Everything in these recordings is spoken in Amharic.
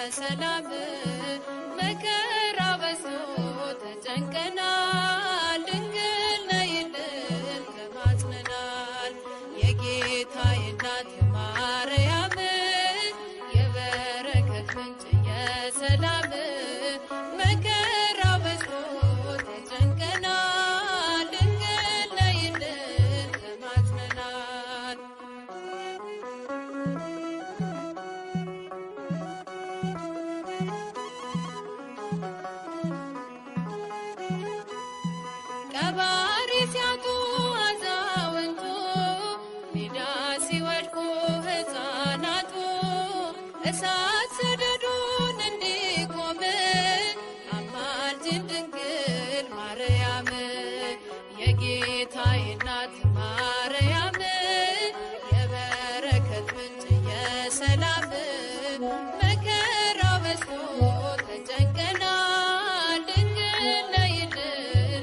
የሰላም መከራ በዝቶ ተጨንቀናል። ድንግል ነይልን ተማጽነናል። የጌታዬ እናት ማርያም የበረከት ምንጭ የሰላም መከራ በዝቶ ተጨንቀናል። ድንግል ነይልን ተማጽነናል። ቀባሪ ሲያጡ አዛውንቱ ሜዳ ሲወድቁ ሕፃናቱ እሳት ሰደዱን እንዲቆም አማልጅን ድንግል ማርያም የጌታዬ እናት ማርያም የበረከት ምንጭ የሰላም መከራ በዝቶ ተጨንቀናል። ድንግል ነይልን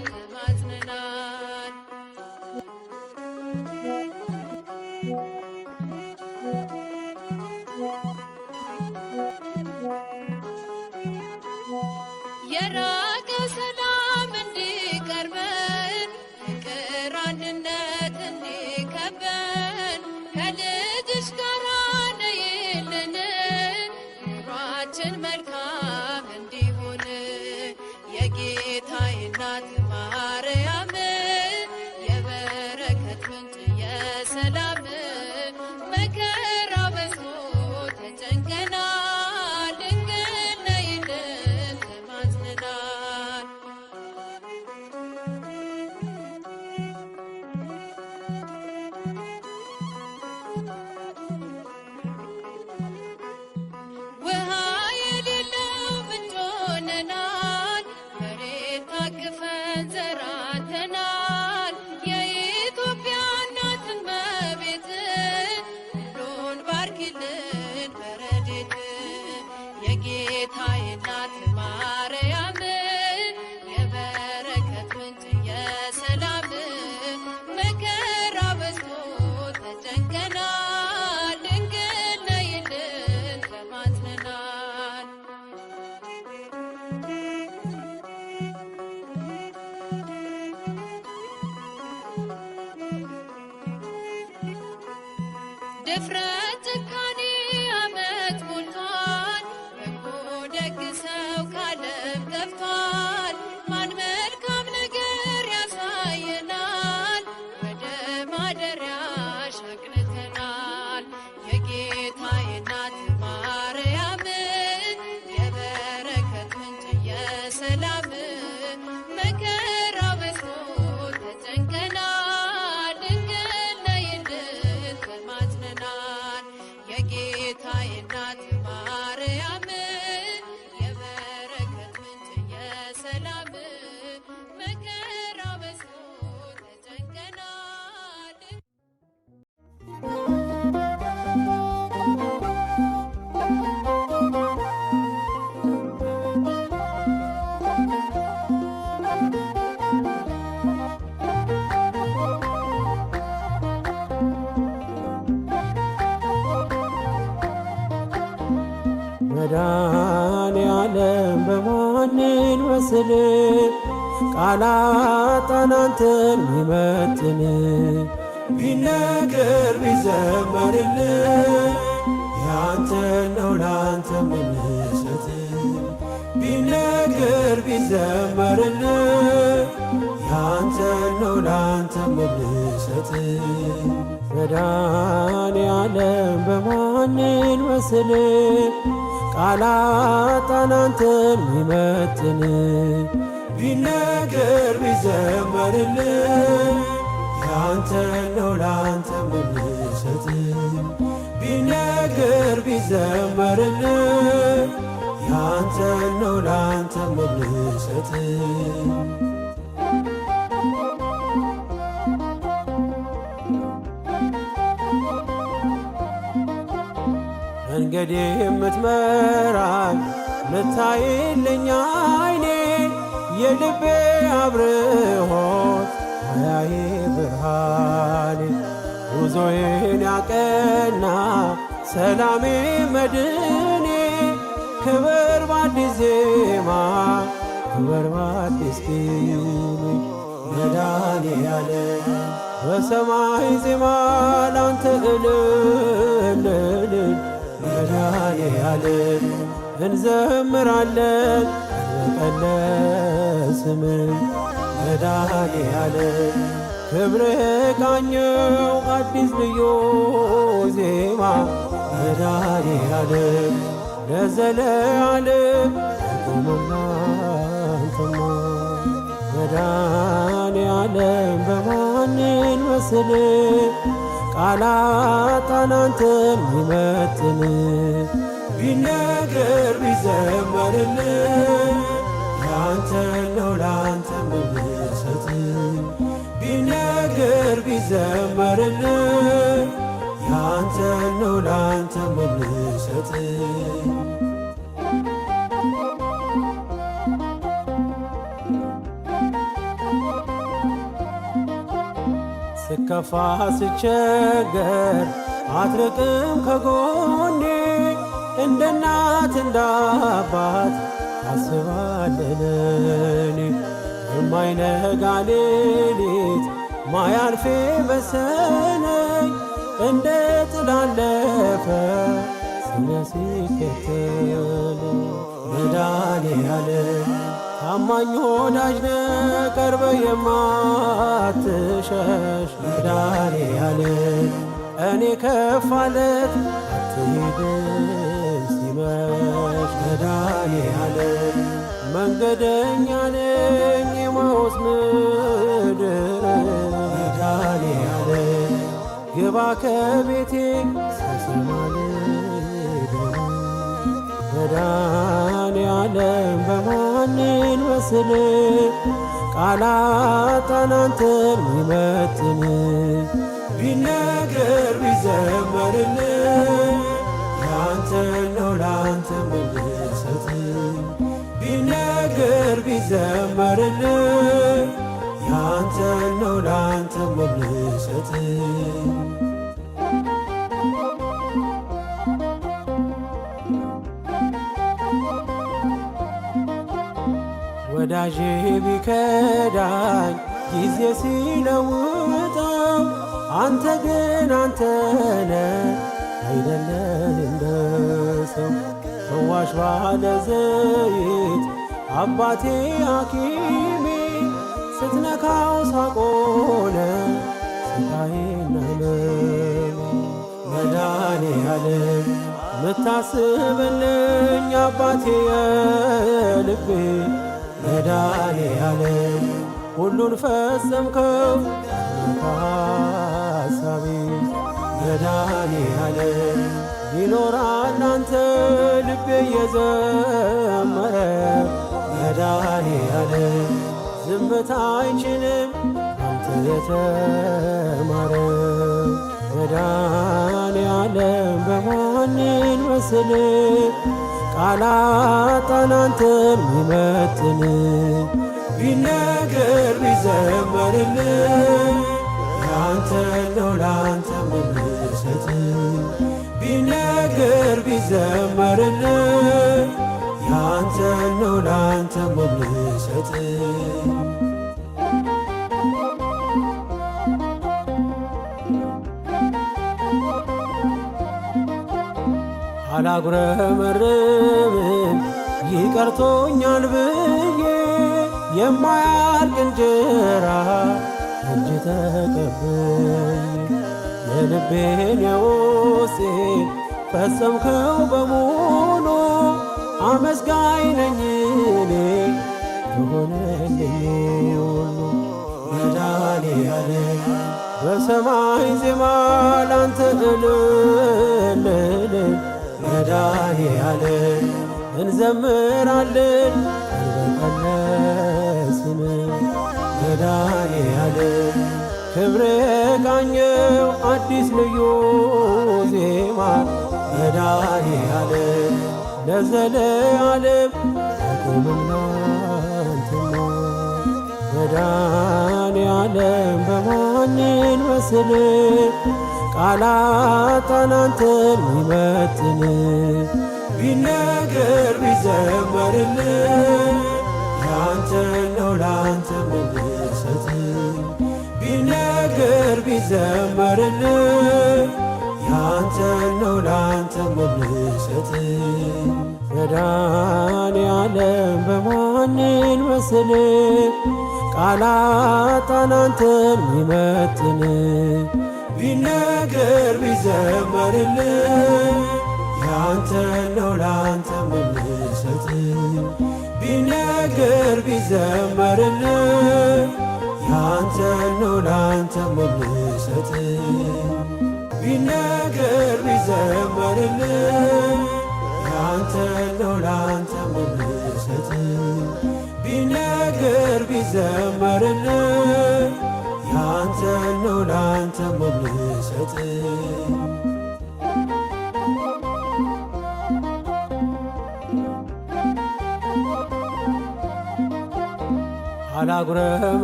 ተማጽነናል። የራቀው ሰላም እንዲቀርበን ፍቅር አንድነት እንዲከበን ከልጅሽ ጋር ነይልን ኑሯችን መልካም እንዲሆን የጌታዬ እናት ማርያም የበረከት ምንጭ የሰላም መከራ በዝቶ ተጨንቀናል። ድንግል ነይልን ተማጽነናል። ውሃ የሌለው ምንጭ ሆነናል። መሬት ታቅፈን ዘራተናል። የኢትዮጵያ እናት እመቤት ሁሉን ባርኪልን በረድኤት የጌታዬ እናት ማርያም የበረከት ምንጭ የሰላም መከራ በዝቶ ተጨንቀናል። ድንግል ነይልን ተማጽነናል። ድፍረት ጭካኔ ዓመት ሞልቷል። በጎ ደግ ሰው ካለም ጠፍቷል። ማን መልካም ነገር ያሳየናል? ወደ ማደሪያሽ አቅንተናል። የጌታዬ እናት ማርያም የበረከት ምንጭ የሰላም መከራ በዝቶ ተጨንቀናል። ድንግል ነይልን ተማጽነናል። የጌታዬ እናት ማርያም የበረከት ምንጭ የሰላም መከራ በዝቶ ተጨንቀናል። መድኃኔዓለም በማንን መስል ቃላጣን አንተን ሚመጥን ቢነገር ቢዘመርልን ያንተን ነው ላንተ ምንሰጥ ቢነገር ቢዘመርልን ያንተን ነው ላንተ ምንሰጥ መድኃኔዓለም በማንን መስል ቃላጣን አንተን ሚመጥን ቢነገር ቢዘመርልን ያንተን ነው ላንተ ምንሰጥ ቢነገር ቢዘመርልን ያንተን ነው ላንተ ምንሰጥ መንገዴ የምትመራኝ ምታይልኝ አይኔ የልቤ አብርሆት አያዬ ብርሃኔ ጉዞዬን ያቀና ሰላሜ መድኔ ክብር በአዲስ ዜማ ክብር በአዲስ ቅኔ መድኃኔዓለም በሰማይ ዜማ ላንተ እልል መድኃኔዓለም እንዘምራለን ቀን ስምህ መድኃኔዓለም ክብርህ ቃኘው አዲስ ልዩ ዜማ መድኃኔዓለም ለዘለዓለም አንተማ መድኃኔዓለም በማንን መስል ቃላጣን አንተን ሚመጥን ቢነገር ቢዘመርልን ያንተ ነው ላንተ ምንሰጥ ቢነገር ቢዘመርልን ያንተ ነው ላንተ ምንሰጥ ስከፋ ስቸገር አትርቅም ከጎኔ እንደ እናት እንደ አባት ታስባለህ የማይነጋ ሌሊት ማያልፌ መሰለኝ እንደ ጥላ አለፈ ስለ ሲከተል መድኃኔዓለም ታማኝ ወዳጅ ነህ ቀርበህ የማትሸሽ መድኃኔዓለም እኔ ከፋለት አትሄድም ሲመሽ መድኃኔዓለም መንገደኛ ነኝ የማውስ ምድር መድኃኔዓለም ግባ ከቤቴ ሳሰማል መድኃኔዓለም በማንን መስል ቃላጣን አንተን ሚመጥን ቢነገር ቢዘመርልን ያንተ ነው ላንተ ምንሰጥ ቢነገር ቢዘመርልን ያንተ ነው ላንተ ምንሰጥ ወዳጄ ቢከዳኝ ጊዜ ሲለውጠው አንተ ግን አንተነ አይደለም እንደ ሰው ፈዋሽ ባለ ዘይት አባቴ ሐኪሜ ስትነካው ሳቆነ ስቃዬና ሕመሜ መድኃኔዓለም ምታስብልኝ አባቴ የልቤ መድኃኔዓለም ሁሉን ፈጸምከው ሐሳቤ መድኃኔዓለም ይኖራል አንተ ልቤ እየዘመረ መድኃኔዓለም ዝምታ አይችልም አንተ የተማረ መድኃኔዓለም በማንን መስል ቃላጣን አንተን ሚመጥን ቢነገር ቢዘመርልን ያንተ ነው ላንተ ምንሰጥ ቢነገር ቢዘመርልን ያንተ ነው ላንተ ምንሰጥ አላጉረመርምም ይቀርቶኛል ብዬ የማያልቅ እንጀራ እጅ ተቀበይ የልቤን የውስጤን ፈጸምከው በሙሉ አመስጋኝ ነኝ እኔ የሆነልኝ ሁሉ መድኃኔዓለም በሰማይ ዜማ ላንተ እልል መድኃኔዓለም እንዘምራለን በቀለስን መድኃኔዓለም ክብር ቃኘው አዲስ ልዩ ዜማ መድኃኔዓለም ለዘለዓለም አቁምና አንተማ መድኃኔዓለም በማንን መስል ቃላጣን አንተን ሚመጥን ቢነገር ቢዘመርልህ ያንተን ነው ላንተ ምንሰጥ ቢነገር ቢዘመርልህ ያንተን ነው ላንተ ምንሰጥ መድኃኔዓለም በማንን መስል ቃላጣን አንተን ሚመጥን ቢነገር ቢዘመርልህ ያንተን ነው ላንተ ምንሰጥ ቢነገር ቢዘመርልህ ያንተን ነው ላንተ ምንሰጥ ቢነገር ቢዘመርልህ ያንተን ነው ላንተ ምንሰጥ ቢነገር ቢዘመርልህ ያንተን ነው ላንተ ምንሰጥ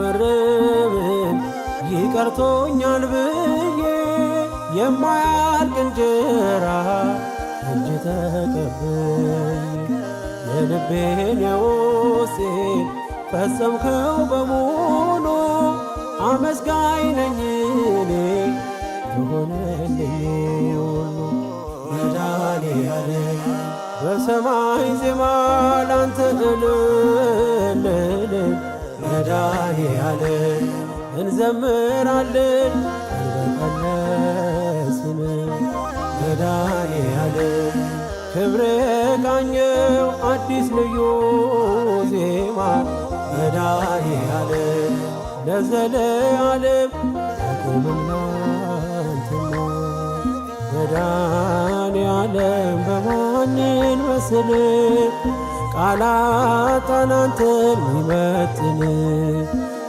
አላጉረመርምም ይቀርቶኛል ብዬ የማያልቅ እንጀራ እጅ ተቀበይ የልቤን የውስጤን ፈጸምከው በሙሉ አመስጋኝ ነኝ እኔ የሆነልኝ ሁሉ መድኃኔዓለም በሰማይ ዜማ ላንተ እልል መድኃኔዓለም እንዘምራለን ቀልበቀለስን መድኃኔዓለም ክብር ቃኘው አዲስ ልዩ ዜማ መድኃኔዓለም ለዘለዓለም አቁምና አንተማ መድኃኔዓለም በማንን መስል ቃላጣን አንተን ሚመጥን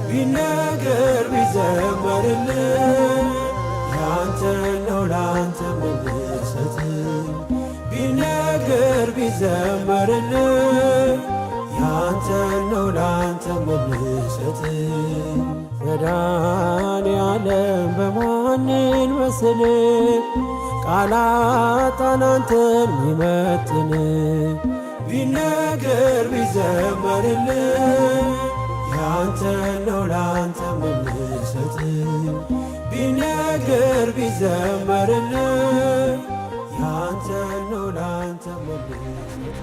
ቢነገር ቢዘመርልህ ያንተን ነው ላንተ ምንሰጥ ቢነገር ቢዘመርልህ ያንተን ነው ላንተ ምንሰጥ መድኃኔዓለም በማንን መስል ቃላጣን አንተን ሚመጥን ቢነገር ቢዘመርልህ ያንተን ነው ላንተ ምንሰጥ ቢነገር ቢዘመርልህ ያንተን ነው ላንተ ምንሰጥ